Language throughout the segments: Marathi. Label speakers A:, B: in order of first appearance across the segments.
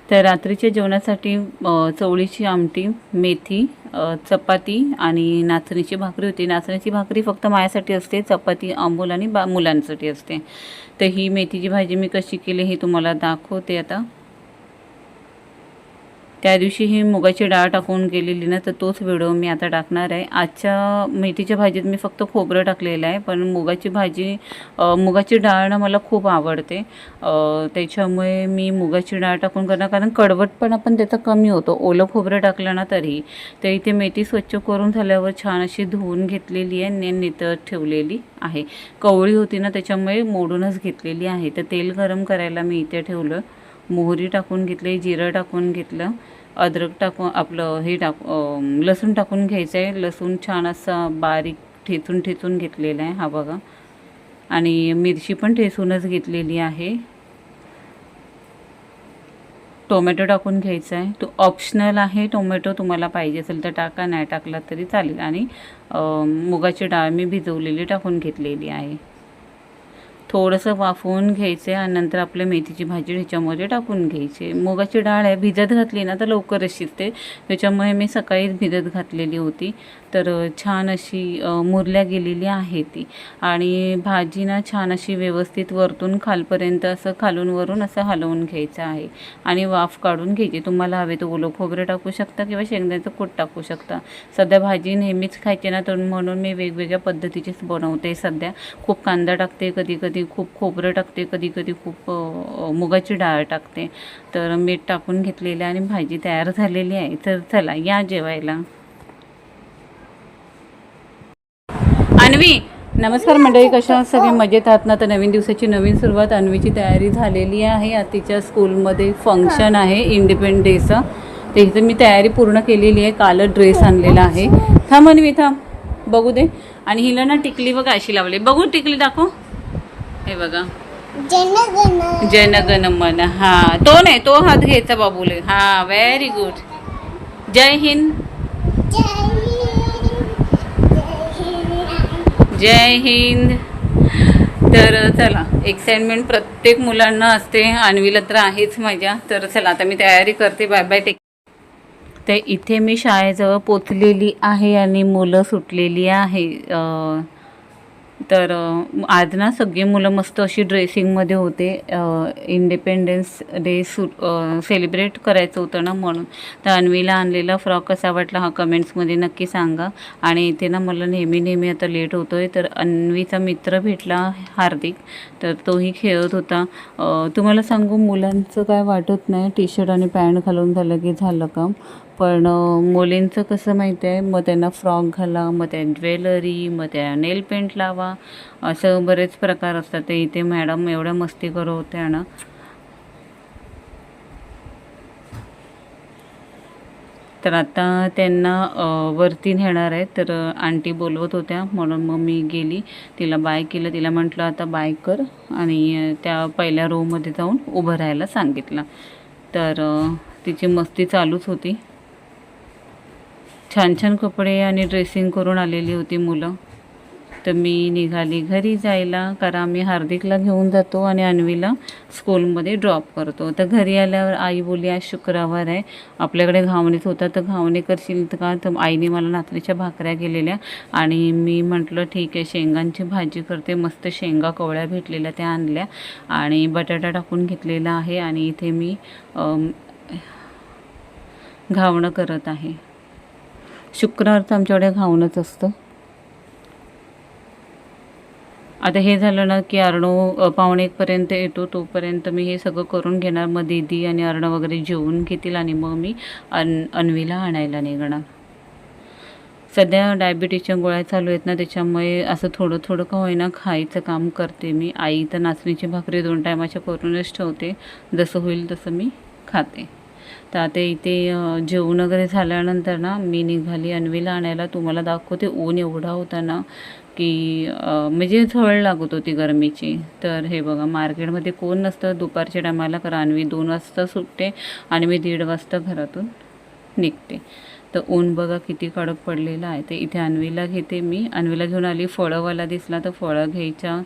A: तर रात्रीच्या जेवणासाठी चवळीची आमटी, मेथी, चपाती आणि नाचणीची भाकरी होती. नाचणीची भाकरी फक्त माझ्यासाठी असते, चपाती अमोल आणि मुलांसाठी असते. तर ही मेथीची भाजी मी कशी केली हे तुम्हाला दाखवते आता. त्या दिवशी ही मुगाची डाळ टाकून केलेली ना, तर तोच व्हिडिओ मी आता टाकणार आहे. आजच्या मेथीच्या भाजीत मी फक्त खोबरं टाकलेलं आहे, पण मुगाची डाळ ना मला खूप आवडते. त्याच्यामुळे मी मुगाची डाळ टाकून करणार, कारण कडवटपणा पण त्याचा कमी होतो ओलं खोबरं टाकलं ना तरी. तर इथे मेथी स्वच्छ करून झाल्यावर छान अशी धुवून घेतलेली आहे, नितळत ठेवलेली आहे. कवळी होती ना त्याच्यामुळे मोडूनच घेतलेली आहे. तर तेल गरम करायला मी इथे ठेवलं. मोहरी टाकून घेतली, जिरं टाकून घेतलं, अद्रक टाकून लसूण टाकून घ्यायचं आहे. लसूण छान असा बारीक ठेचून घेतलेला आहे हा बघा. आणि मिरची पण ठेचूनच घेतलेली आहे. टोमॅटो टाकून घ्यायचा आहे. तो ऑप्शनल आहे, टोमॅटो तुम्हाला पाहिजे असेल तर टाका, नाही टाकला तरी चालेल. आणि मुगाची डाळ मी भिजवलेली टाकून घेतलेली आहे. थोडंसं वाफवून घ्यायचे आणि नंतर आपल्या मेथीची भाजी ह्याच्यामध्ये टाकून घ्यायची. मुगाची डाळ आहे, भिजत घातली ना तर लवकरच शिजते, त्याच्यामुळे मी सकाळीच भिजत घातलेली होती. तर छान अशी मुरल्या गेलेली आहे ती. आणि भाजी ना छान अशी व्यवस्थित वरतून खालपर्यंत असं खालून वरून असं हलवून घ्यायचं आहे आणि वाफ काढून घ्यायची. तुम्हाला हवे तर ओलं खोबरं टाकू शकता किंवा शेंगदाण्याचं कूट टाकू शकता. सध्या भाजी नेहमीच खायची ना, तर म्हणून मी वेगवेगळ्या पद्धतीचीच बनवते. सध्या खूप कांदा टाकते, कधी कधी खूप खोबरं टाकते, कधी कधी खूप मुगाची डाळ टाकते. तर मीठ टाकून घेतलेलं आणि भाजी तयार झालेली आहे. तर चला या जेवायला. अन्वी, नमस्कार मंडळी, कशा सगळे मजेत आहात ना? तर नवीन दिवसाची नवीन सुरुवात, अन्वीची तयारी झालेली आहे. आता तिच्या स्कूलमध्ये फंक्शन आहे इंडिपेंडन्स डेचं. त्याची मी तयारी पूर्ण केलेली आहे. काल ड्रेस आणलेला आहे. थांब अन्वी, थांब, बघू दे. आणि हिला ना टिकली बघा अशी लावली. बघू टिकली दाखव. हे बघा, जनगण मन. हा, तो नाही, तो हात घ्यायचा बाबूले. हा, व्हेरी गुड. जय हिंद. जय हिंद. तर चला, एक्साइटमेंट प्रत्येक मुलांना असते, अन्वीला तर आहेच माझ्या. तर चला आता मी तयारी करते. Bye bye, take. तर इथे मी शाळेजवळ पोचलेली आहे आणि मुलं सुटलेली आहे. तर आज ना सगळी मुलं मस्त अशी ड्रेसिंगमध्ये होते. इंडिपेंडन्स डे सेलिब्रेट करायचं होतं ना, म्हणून. तर अन्वीला आणलेला फ्रॉक कसा वाटला हा कमेंट्समध्ये नक्की सांगा. आणि इथे ना मला नेहमी आता लेट होतो आहे. तर अन्वीचा मित्र भेटला हार्दिक, तर तोही खेळत होता. तुम्हाला सांगू, मुलांचं काय वाटत नाही, टी शर्ट आणि पॅन्ट घालून झालं की झालं काम. पण मुलींचं कसं माहिती आहे, मग त्यांना फ्रॉक घाला, मग त्या ज्वेलरी, मग त्या नेल पेंट लावा, असं बरेच प्रकार असतात. ते इथे मॅडम एवढ्या मस्ती करत होत्या ना. तर आता त्यांना वरती नेणार आहेत. तर आंटी बोलवत होत्या, म्हणून मग मी गेली, तिला बाय केलं. तिला म्हटलं आता बाय कर, आणि त्या पहिल्या रोमध्ये जाऊन उभं राहायला सांगितलं. तर तिची मस्ती चालूच होती. छान छान कपडे आणि ड्रेसिंग करून आलेली होती मुलं. तर मी निघाली घरी जायला, कारण आम्ही हार्दिकला घेऊन जातो आणि अन्वीला स्कूलमध्ये ड्रॉप करतो. तर घरी आल्यावर आई बोलली आज शुक्रवार आहे, आपल्याकडे घावणीच होता, तर घावणे करशील का? तर आईने मला नाचणीच्या भाकऱ्या केलेल्या आणि मी म्हटलं ठीक आहे, शेंगांची भाजी करते. मस्त शेंगा कवळ्या भेटलेल्या त्या आणल्या आणि बटाटा टाकून घेतलेला आहे. आणि इथे मी घावणं करत आहे. शुक्रवारचं आमच्याकडे घावणंच असतं. आता हे झालं ना की अर्णव 1:45 येतो, तोपर्यंत मी हे सगळं करून घेणार. मग दीदी आणि अर्णव वगैरे जेवून घेतील आणि मग मी अन्वीला आणायला निघणार. सध्या डायबिटीजच्या गोळ्या चालू आहेत ना, त्याच्यामुळे असं थोडं थोडं का होईना खायचं काम करते मी. आई तर नाचणीची भाकरी 2 टायमाच्या करूनच ठेवते, जसं होईल तसं मी खाते. तर आता इथे जेवण वगैरे झाल्यानंतर ना मी निघाली अन्वीला आणायला. तुम्हाला दाखवते, ऊन एवढा होता ना की म्हणजे झळ लागत होती गरमीची. तर हे बघा, मार्केटमध्ये कोण नसतं दुपारच्या टायमाला, कारण अन्वी 2 वाजता सुटते आणि मी 1:30 वाजता घरातून निघते. तर ऊन बघा किती कडक पडलेलं आहे. तर इथे अन्वीला घेते मी. अन्वीला घेऊन आली. फळंवाला दिसला तर फळं घ्यायच्या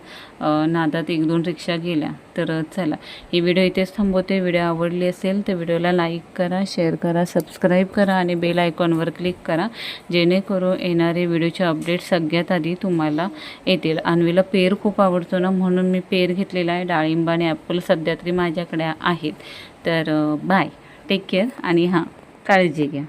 A: नादात 1-2 रिक्षा गेल्या. तर चला ही व्हिडिओ इथेच थांबवते. व्हिडिओ आवडली असेल तर व्हिडिओला लाईक करा, शेअर करा, सबस्क्राईब करा आणि बेल आयकॉनवर क्लिक करा, जेणेकरून येणारे व्हिडिओचे अपडेट सगळ्यात आधी तुम्हाला येतील. अन्वीला पेर खूप आवडतो ना, म्हणून मी पेर घेतलेला आहे. डाळिंब आणि ॲपल सध्या तरी माझ्याकडे आहेत. तर बाय, टेक केअर आणि हां, काळजी घ्या.